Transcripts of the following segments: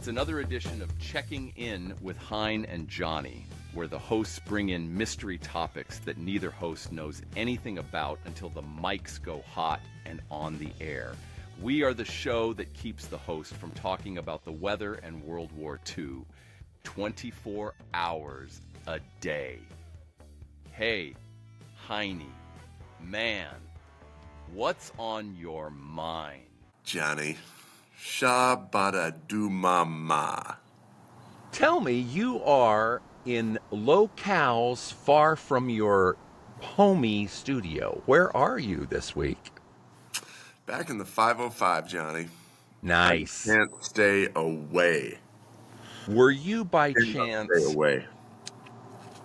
It's another edition of Checking In with Hein and Johnny, where the hosts bring in mystery topics that neither host knows anything about until the mics go hot and on the air. We are the show that keeps the host from talking about the weather and World War II 24 hours a day. Hey, Heiny, man, what's on your mind? Johnny, Shabada do mama. Tell me, you are in locales far from your homey studio. Where are you this week? Back in the 505, Johnny. Nice. I can't stay away. Were you by Stay chance, away.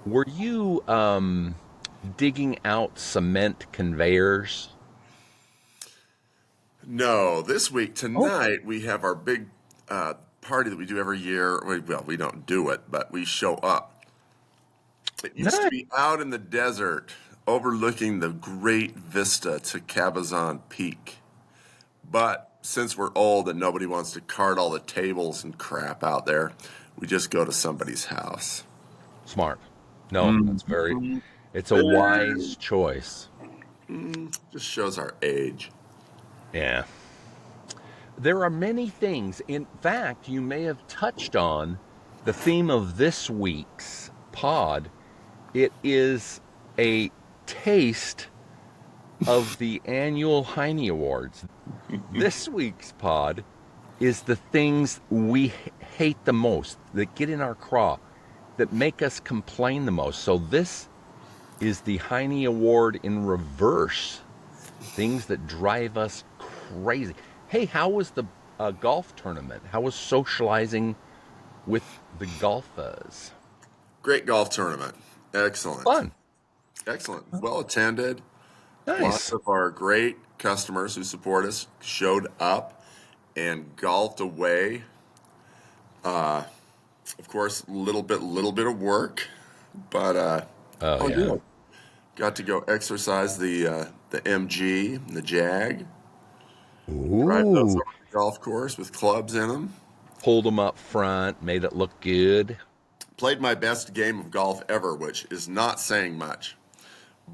were you digging out cement conveyors? No, this week, tonight, we have our big party that we do every year. Well, we don't do it, but we show up. It used to be out in the desert, overlooking the great vista to Cabazon Peak. But since we're old and nobody wants to cart all the tables and crap out there, we just go to somebody's house. Smart. No, that's it's a wise choice. Just shows our age. Yeah. There are many things. In fact, you may have touched on the theme of this week's pod. It is a taste of the annual Heiny Awards. This week's pod is the things we hate the most, that get in our craw, that make us complain the most. So this is the Heiny Award in reverse. Things that drive us crazy. Hey, how was the golf tournament? How was socializing with the golfers? Great golf tournament. Excellent. Fun. Excellent. Well attended. Nice. Lots of our great customers who support us showed up and golfed away. Of course, a little bit of work, but yeah. Got to go exercise the MG and the Jag. Drive those over the golf course with clubs in them. Pulled them up front, made it look good. Played my best game of golf ever, which is not saying much.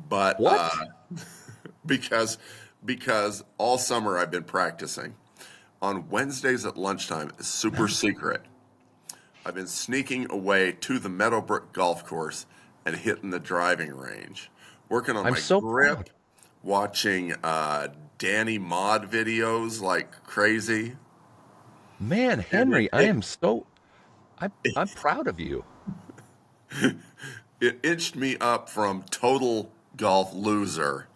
But what? because all summer I've been practicing. On Wednesdays at lunchtime, it's super secret. I've been sneaking away to the Meadowbrook golf course and hitting the driving range. Working on my grip, proud. Watching Danny Mod videos like crazy. Man, Henry, I'm proud of you. It inched me up from total golf loser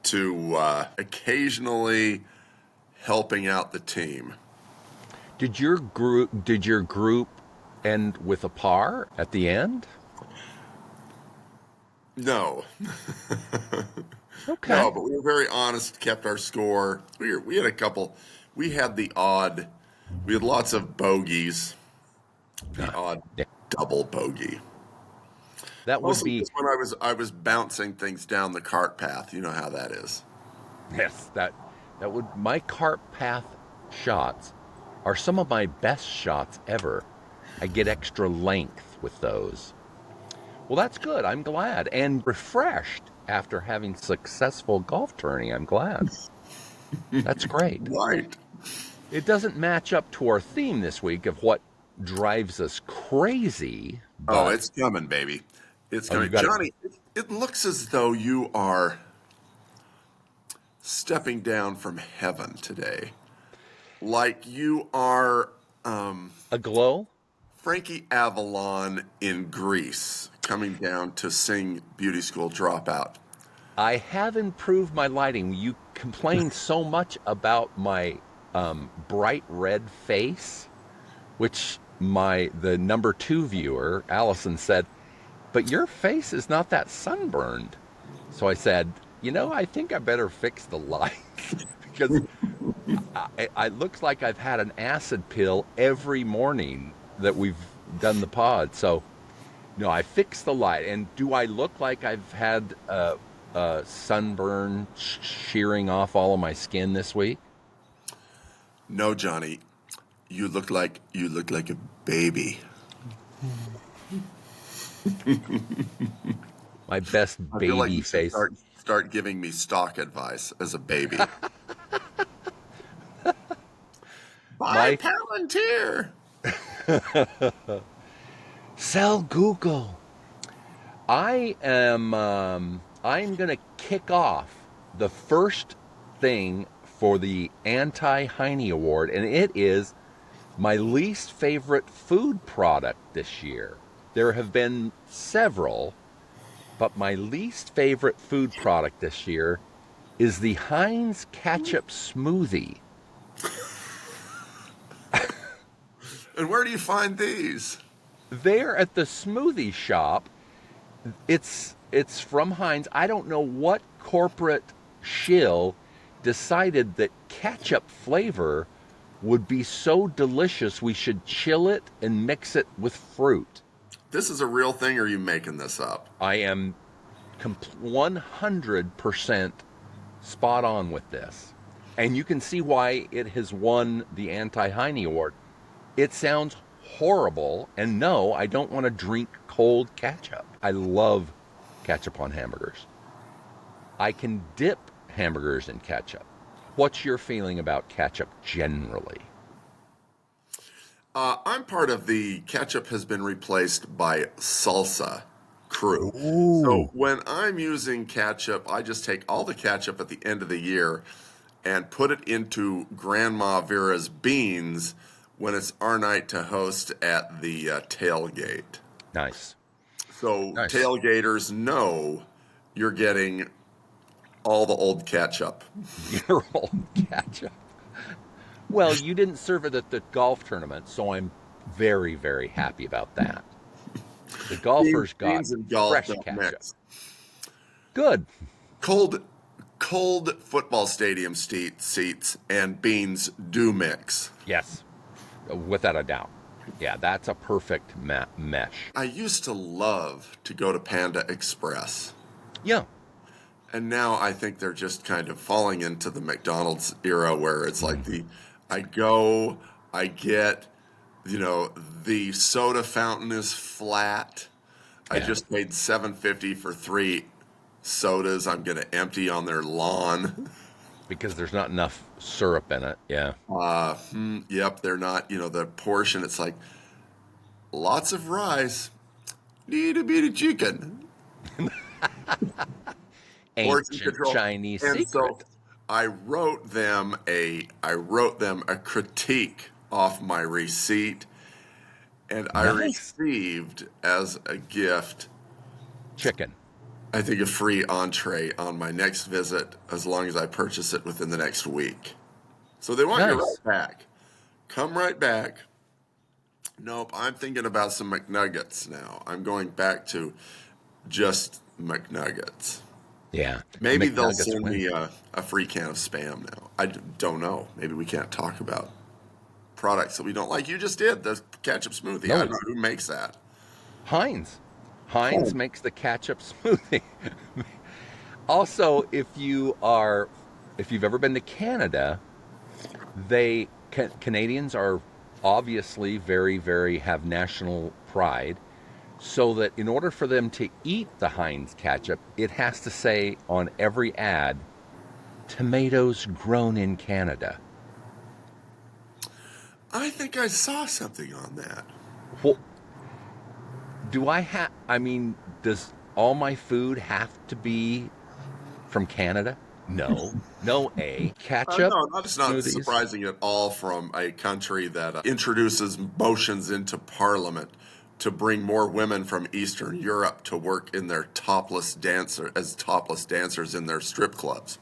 to occasionally helping out the team. Did your group end with a par at the end? No. Okay. No, but we were very honest, kept our score. We had lots of bogeys. The odd double bogey. That would Mostly be just when I was bouncing things down the cart path. You know how that is. Yes, that would my cart path shots are some of my best shots ever. I get extra length with those. Well, that's good. I'm glad and refreshed after having successful golf tourney. I'm glad. That's great. Right. It doesn't match up to our theme this week of what drives us crazy. Oh, it's coming, baby. It's coming. Johnny, it looks as though you are stepping down from heaven today. Like you are aglow? Frankie Avalon in Greece coming down to sing Beauty School Dropout. I have improved my lighting. You complained so much about my bright red face, which the number 2 viewer, Allison, said, but your face is not that sunburned. So I said, I think I better fix the lights because it looks like I've had an acid pill every morning that we've done the pod. So, no, I fixed the light. And do I look like I've had sunburn shearing off all of my skin this week? No, Johnny. You look like a baby. My best I feel like baby you should face. start giving me stock advice as a baby. Buy My Palantir. Sell Google. I'm going to kick off the first thing for the Anti-Heiny Award, and it is my least favorite food product this year. There have been several, but my least favorite food product this year is the Heinz ketchup smoothie. And where do you find these? There at the smoothie shop. It's from Heinz. I don't know what corporate shill decided that ketchup flavor would be so delicious we should chill it and mix it with fruit. This is a real thing, or are you making this up? I am 100% spot on with this. And you can see why it has won the Anti-Heiny Award. It sounds horrible, and no, I don't want to drink cold ketchup. I love ketchup on hamburgers. I can dip hamburgers in ketchup. What's your feeling about ketchup generally? I'm part of the ketchup has been replaced by salsa crew. Ooh. So when I'm using ketchup, I just take all the ketchup at the end of the year and put it into Grandma Vera's beans when it's our night to host at the tailgate. Nice. So Nice. Tailgaters know you're getting all the old ketchup. Your old ketchup. Well, you didn't serve it at the golf tournament, so I'm very, very happy about that. The golfers got Beans and golf fresh don't ketchup. mix. Good. Cold football stadium seats and beans do mix. Yes, without a doubt. Yeah, that's a perfect mesh. I used to love to go to Panda Express. Yeah. And now I think they're just kind of falling into the McDonald's era where it's like I get, the soda fountain is flat. I Yeah. just paid $7.50 for 3 sodas I'm going to empty on their lawn. Because there's not enough syrup in it. Yeah. Yep, they're not, the portion, it's like lots of rice, need a bit of chicken. Portion Ancient control. Chinese And secret. so I wrote them a critique off my receipt, and I Nice. received as a gift, Chicken. I think, a free entree on my next visit as long as I purchase it within the next week. So they want you Nice. right back. Come right back. Nope, I'm thinking about some McNuggets now. I'm going back to just McNuggets. Yeah. Maybe they'll McNuggets send win. me a free can of Spam now. I don't know. Maybe we can't talk about products that we don't like. You just did the ketchup smoothie. No. I don't know who makes that. Heinz. Heinz makes the ketchup smoothie. Also, if you've ever been to Canada, Canadians are obviously very, very have national pride. So that in order for them to eat the Heinz ketchup, it has to say on every ad, tomatoes grown in Canada. I think I saw something on that. Well, does all my food have to be from Canada? No. No, ketchup. No, it's not smoothies. surprising at all from a country that introduces motions into Parliament to bring more women from Eastern Europe to work in their topless dancers in their strip clubs.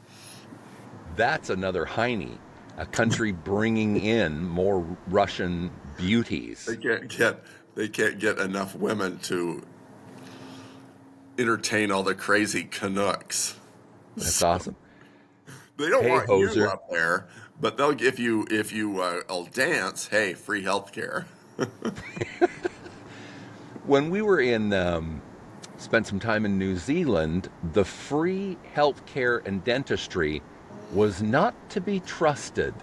That's another Heiny, a country bringing in more Russian beauties. They can't get enough women to entertain all the crazy Canucks. That's awesome. They don't Hey, want hoser. you up there, but they'll if you will dance. Hey, free health care. When we were spent some time in New Zealand, the free healthcare and dentistry was not to be trusted.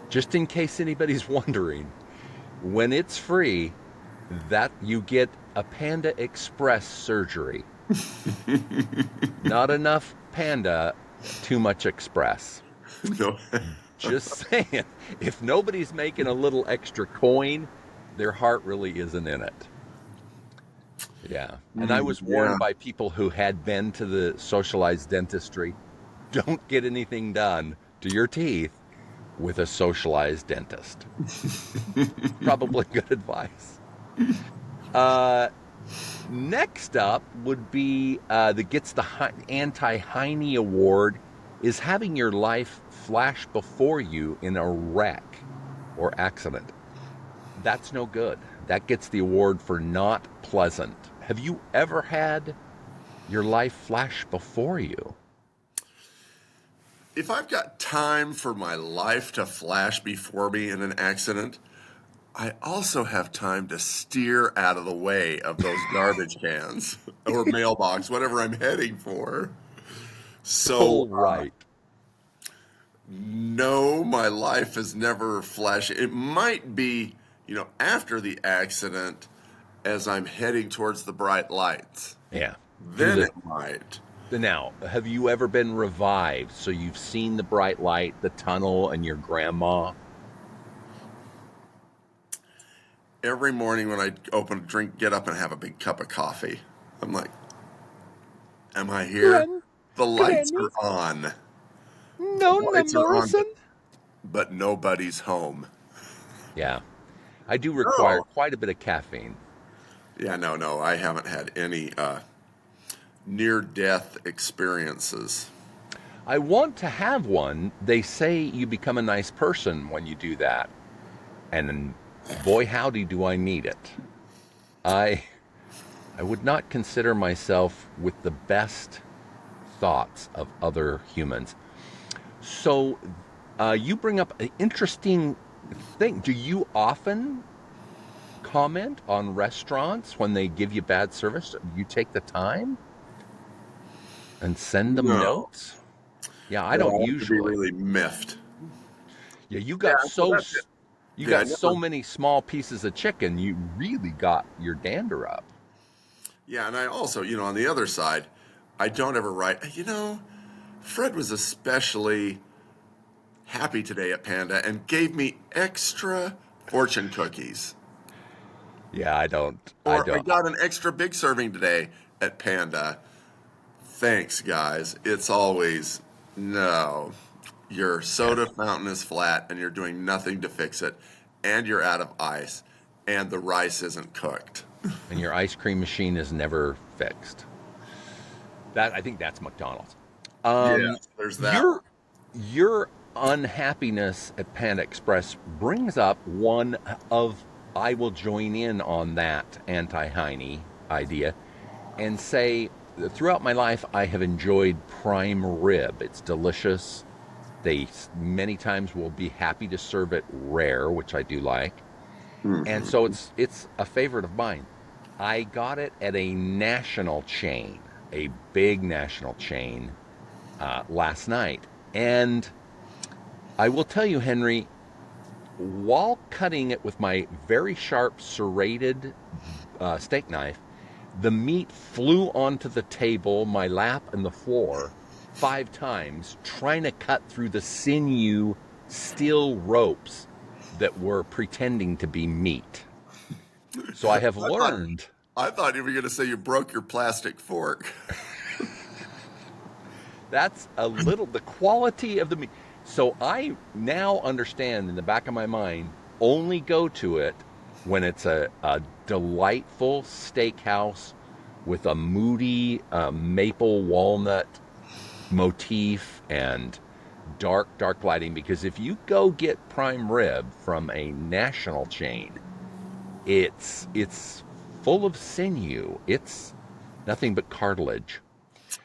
Just in case anybody's wondering, when it's free, that you get a Panda Express surgery. Not enough Panda, too much Express. No. Just saying, if nobody's making a little extra coin, their heart really isn't in it. Yeah. And I was warned by people who had been to the socialized dentistry, don't get anything done to your teeth with a socialized dentist. Probably good advice. Next up would be that gets the Anti-Heiny award is having your life flash before you in a wreck or accident. That's no good. That gets the award for not pleasant. Have you ever had your life flash before you? If I've got time for my life to flash before me in an accident, I also have time to steer out of the way of those garbage cans or mailbox, whatever I'm heading for. So, right. No, my life has never flashed. It might be, after the accident as I'm heading towards the bright lights. Yeah. Then it might. Now, have you ever been revived? So you've seen the bright light, the tunnel, and your grandma? Every morning when I get up and have a big cup of coffee, I'm like, am I here? The lights are on. No, Morrison. But nobody's home. Yeah. I do require quite a bit of caffeine. Yeah, no, I haven't had any near-death experiences. I want to have one. They say you become a nice person when you do that. And boy, howdy, do I need it. I would not consider myself with the best thoughts of other humans. So you bring up an interesting thing. Do you often comment on restaurants when they give you bad service? Do you take the time and send them notes? Yeah, I don't usually. Be really miffed. Yeah, you got so many small pieces of chicken. You really got your dander up. Yeah, and I also, on the other side, I don't ever write. Fred was especially happy today at Panda and gave me extra fortune cookies. Yeah, I don't. I got an extra big serving today at Panda. Thanks, guys. It's always, no, your soda fountain is flat and you're doing nothing to fix it, and you're out of ice, and the rice isn't cooked. And your ice cream machine is never fixed. I think that's McDonald's. There's that. Your unhappiness at Panda Express brings up one of, I will join in on that Anti-Heiny idea and say, throughout my life, I have enjoyed prime rib. It's delicious. They many times will be happy to serve it rare, which I do like. Mm-hmm. And so it's a favorite of mine. I got it at a national chain, a big national chain, last night. And I will tell you, Henry, while cutting it with my very sharp serrated steak knife, the meat flew onto the table, my lap, and the floor 5 times, trying to cut through the sinew steel ropes that were pretending to be meat. So I have learned. I thought you were going to say you broke your plastic fork. That's the quality of the meat. So I now understand in the back of my mind, only go to it when it's a delightful steakhouse with a moody maple walnut motif and dark lighting. Because if you go get prime rib from a national chain, it's full of sinew. It's nothing but cartilage.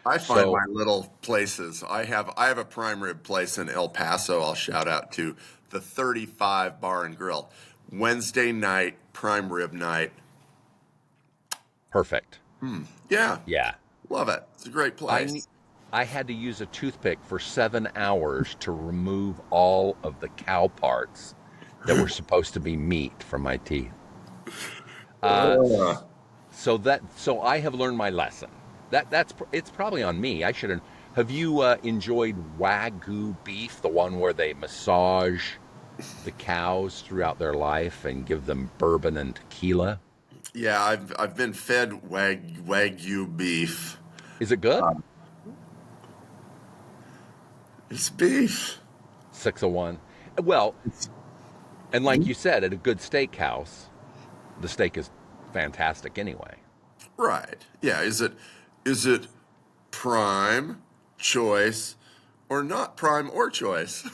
I find my little places. I have a prime rib place in El Paso. I'll shout out to the 35 Bar and Grill. Wednesday night, prime rib night. Perfect. Yeah. Yeah. Love it. It's a great place. I had to use a toothpick for 7 hours to remove all of the cow parts that were supposed to be meat from my teeth. Uh, So I have learned my lesson. It's probably on me. I should have. Have you enjoyed Wagyu beef, the one where they massage the cows throughout their life and give them bourbon and tequila? yeah, I've been fed Wagyu beef. Is it good? It's beef. 601. Well, and like you said, at a good steakhouse, the steak is fantastic anyway. Right. Yeah. Is it prime, choice, or not prime or choice?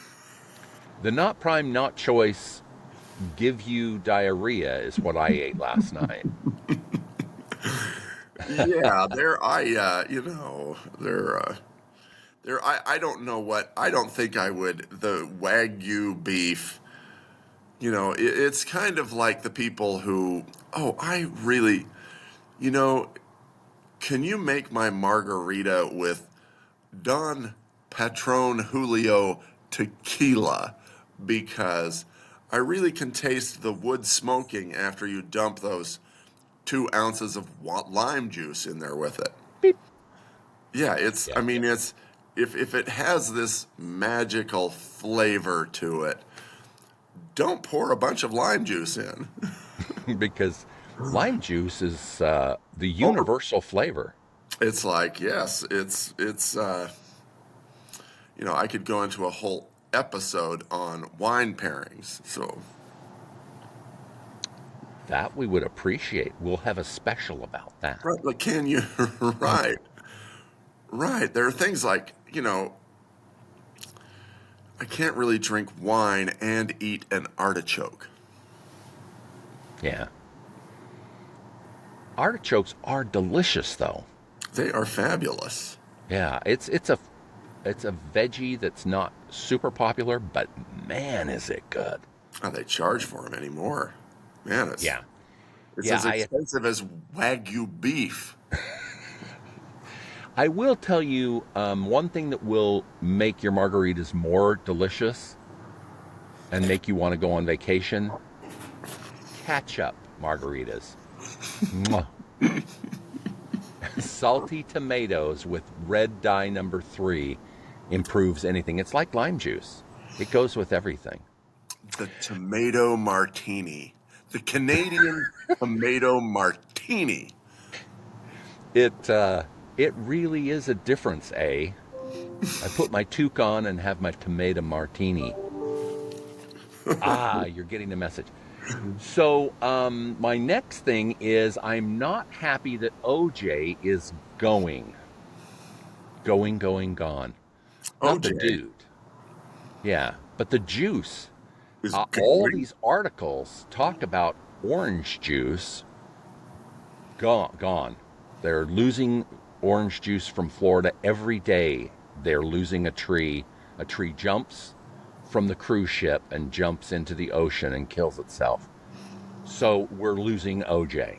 The not prime, not choice give you diarrhea is what I ate last night. Yeah, I don't know what, I don't think I would, the Wagyu beef, it's kind of like the people who, you know, can you make my margarita with Don Patron Julio tequila? Because I really can taste the wood smoking after you dump those 2 ounces of lime juice in there with it. Beep. Yeah, Yeah. I mean, if it has this magical flavor to it, don't pour a bunch of lime juice in. Because lime juice is the universal flavor. It's like, yes, I could go into a whole episode on wine pairings. So That we would appreciate. We'll have a special about that. right, like, can you? Right, right. There are things like, I can't really drink wine and eat an artichoke. Yeah. Artichokes are delicious, though. They are fabulous. Yeah, it's a veggie that's not super popular, but man, is it good. Oh, they charge for them anymore. Man, it's Yeah. it's Yeah, as expensive as Wagyu beef. I will tell you one thing that will make your margaritas more delicious and make you want to go on vacation. Ketchup margaritas. Mwah. Salty tomatoes with red dye number 3 improves anything. It's like lime juice. It goes with everything. The tomato martini. The Canadian tomato martini. It really is a difference, eh? I put my toque on and have my tomato martini. You're getting the message. So, my next thing is I'm not happy that OJ is gone. Not the OJ dude. Yeah, but the juice. is All going. these articles talk about orange juice. Gone. They're losing orange juice from Florida every day. They're losing a tree. A tree jumps from the cruise ship and jumps into the ocean and kills itself. So we're losing OJ.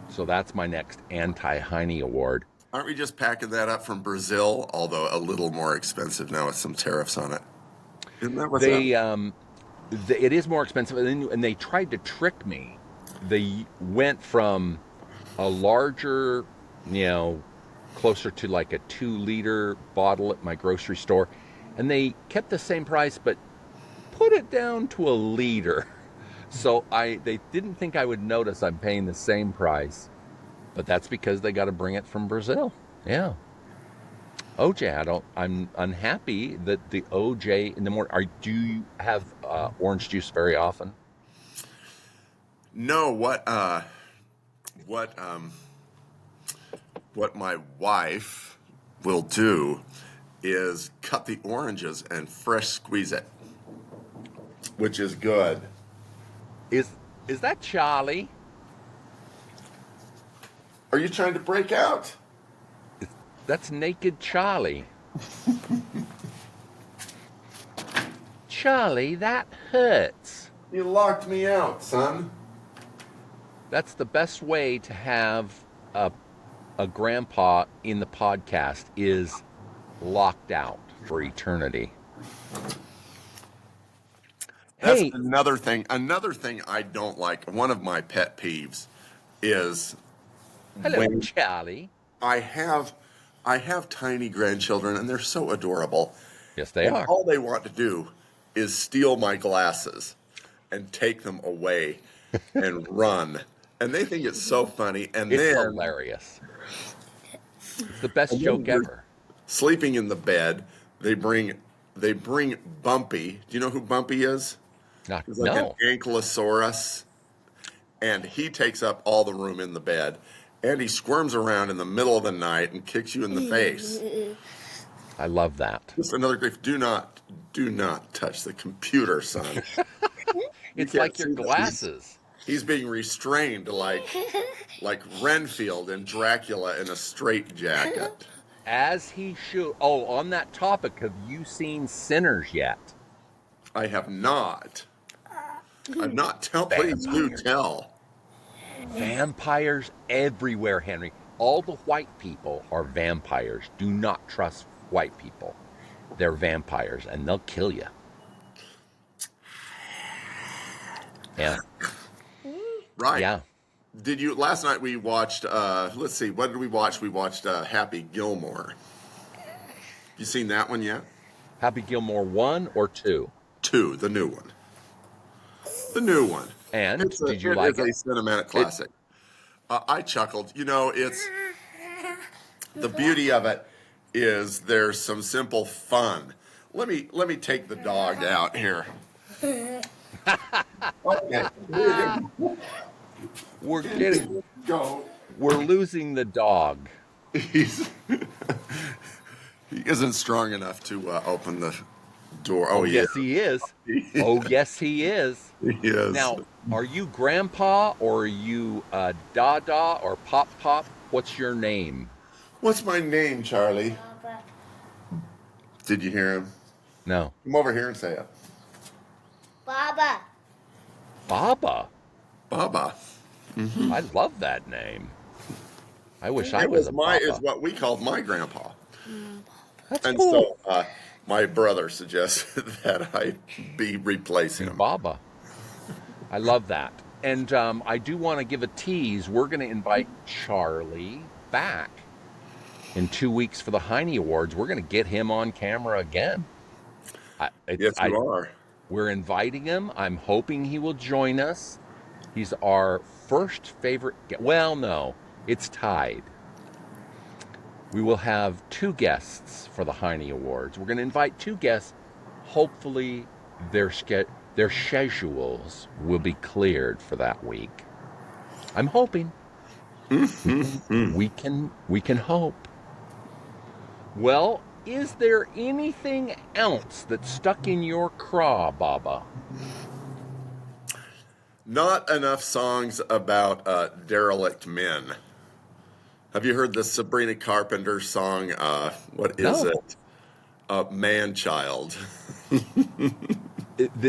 So that's my next Anti-Heiny award. Aren't we just packing that up from Brazil? Although a little more expensive now with some tariffs on it. Isn't that what's up? It is more expensive, and they tried to trick me. They went from a larger, closer to like a 2-liter bottle at my grocery store, and they kept the same price, but put it down to a liter. So they didn't think I would notice I'm paying the same price, but that's because they got to bring it from Brazil. Yeah. OJ, I'm unhappy that the OJ in the morning. Do you have orange juice very often? No, what my wife will do is cut the oranges and fresh squeeze it, which is good. Is that Charlie? Are you trying to break out? That's naked Charlie. Charlie, that hurts. You locked me out, son. That's the best way to have a grandpa in the podcast is locked out for eternity. That's Hey, another thing. Another thing I don't like. One of my pet peeves is hello, when Charlie. I have tiny grandchildren and they're so adorable. Yes, they And are. all they want to do is steal my glasses and take them away and run. And they think it's so funny. It's hilarious. It's the best And then joke they're ever. sleeping in the bed. They bring Bumpy. Do you know who Bumpy is? He's like an No. ankylosaurus, and he takes up all the room in the bed, and he squirms around in the middle of the night and kicks you in the face. I love that. Just another grief. Do not touch the computer, son. It's can't like your see this. glasses. He's being restrained like Renfield and Dracula in a straitjacket. As he should. Oh, on that topic, have you seen Sinners yet? I have not. I've not. Please do tell. Vampires everywhere, Henry. All the white people are vampires. Do not trust white people. They're vampires, and they'll kill you. Yeah. Right. Yeah. Did you last night we watched let's see, what did we watch? We watched Happy Gilmore. You seen that one yet? Happy Gilmore 1 or 2? 2, the new one. The new one. And did you it like is a cinematic classic. I chuckled. You know, it's the beauty of it is there's some simple fun. Let me take the dog out here. Okay. We're getting, Go. we're losing the dog. He isn't strong enough to open the door. Oh, Yes, he is. Oh, yes, he is. He is. Now, are you Grandpa or are you Dada or Pop Pop? What's your name? What's my name, Charlie? Baba. Did you hear him? No. Come over here and say it. Baba. Baba. Baba. I love that name. I wish I It was was a my Baba. is what we called my grandpa. That's And cool. so my brother suggested that I be replacing him. Baba. I love that. And I do want to give a tease. We're going to invite Charlie back in 2 weeks for the Heiny Awards. We're going to get him on camera again. Yes, you are. We're inviting him. I'm hoping he will join us. He's our first favorite. Well, no, it's tied. We will have 2 guests for the Heiny Awards. We're going to invite 2 guests. Hopefully, their schedules will be cleared for that week. I'm hoping. We can hope. Well, is there anything else that's stuck in your craw, Baba? Not enough songs about derelict men. Have you heard the Sabrina Carpenter song? What is No. it? Man-Child.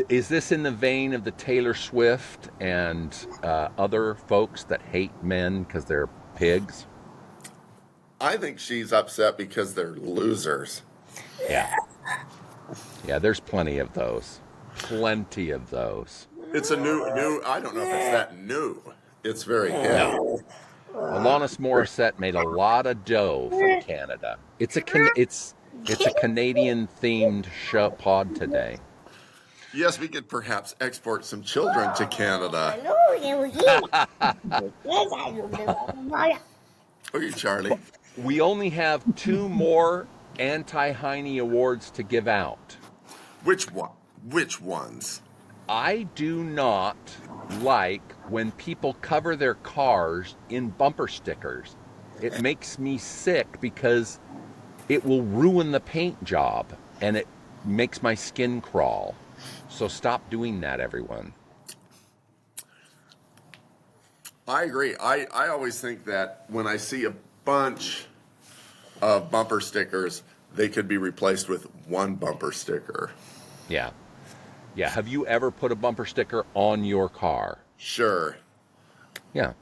Is this in the vein of the Taylor Swift and other folks that hate men because they're pigs? I think she's upset because they're losers. Yeah. Yeah, there's plenty of those. Plenty of those. It's a new. I don't know if it's that new. It's very hip. Alanis Morissette made a lot of dough from Canada. It's a Canadian themed show pod today. Yes, we could perhaps export some children to Canada. Okay, Charlie. We only have 2 more Anti-Heiny awards to give out. Which one? Which ones? I do not like when people cover their cars in bumper stickers. It makes me sick because it will ruin the paint job and it makes my skin crawl. So stop doing that, everyone. I agree. I always think that when I see a bunch of bumper stickers, they could be replaced with one bumper sticker. Yeah. Yeah. Have you ever put a bumper sticker on your car? Sure. Yeah.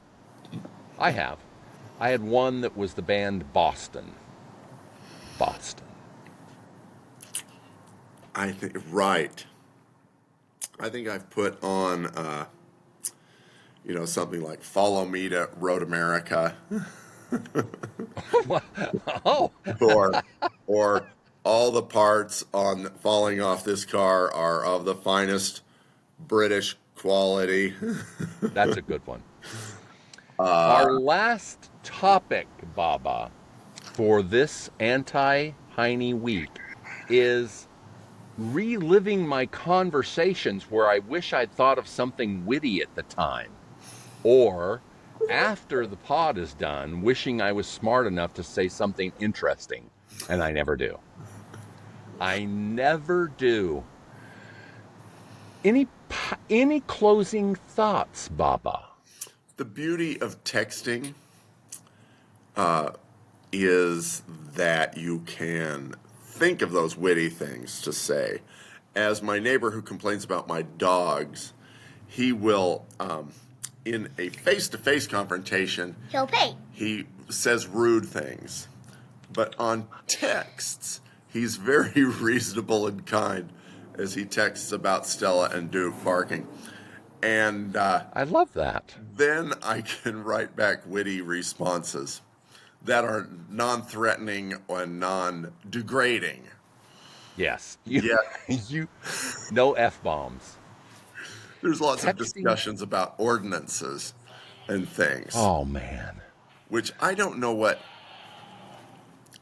I have. I had one that was the band Boston. Boston. I think, right. I think I've put on, something like Follow Me to Road America. Oh, or all the parts on falling off this car are of the finest British quality. that's a good one. Our last topic, Baba, for this Anti-Heiny week is reliving my conversations where I wish I'd thought of something witty at the time. Or after the pod is done, wishing I was smart enough to say something interesting. And I never do. I never do. Any closing thoughts, Baba? The beauty of texting is that you can think of those witty things to say. As my neighbor who complains about my dogs, he will, in a face-to-face confrontation, He'll pay. he says rude things. But on texts, he's very reasonable and kind as he texts about Stella and Duke barking. And I love that. then I can write back witty responses that are non-threatening or non-degrading. Yes. Yeah. No F-bombs. There's lots of Texting. discussions about ordinances and things, Oh, man. which I don't know what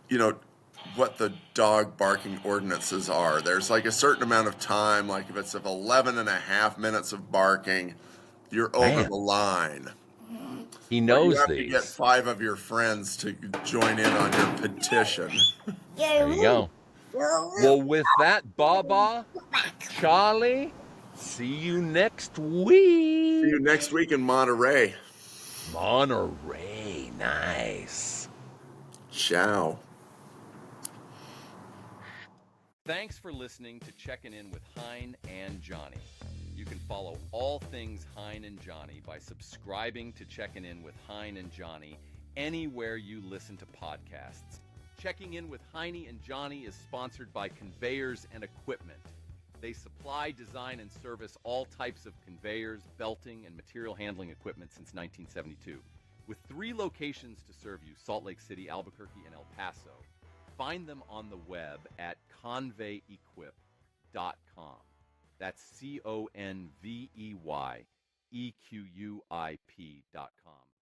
the dog barking ordinances are. There's like a certain amount of time, like if it's 11 and a half minutes of barking, you're over Man. the line. He Or knows you have these. to get 5 of your friends to join in on your petition. There you go. Well, with that, Baba, Charlie, see you next See week. you next week in Monterey. Monterey, nice. Ciao. Thanks for listening to Checking In with Hein and Johnny. You can follow all things Hein and Johnny by subscribing to Checking In with Hein and Johnny anywhere you listen to podcasts. Checking In with Heiny and Johnny is sponsored by Conveyors and Equipment. They supply, design, and service all types of conveyors, belting, and material handling equipment since 1972. With 3 locations to serve you, Salt Lake City, Albuquerque, and El Paso. Find them on the web at conveyequip.com. That's ConveyeEquuip.com.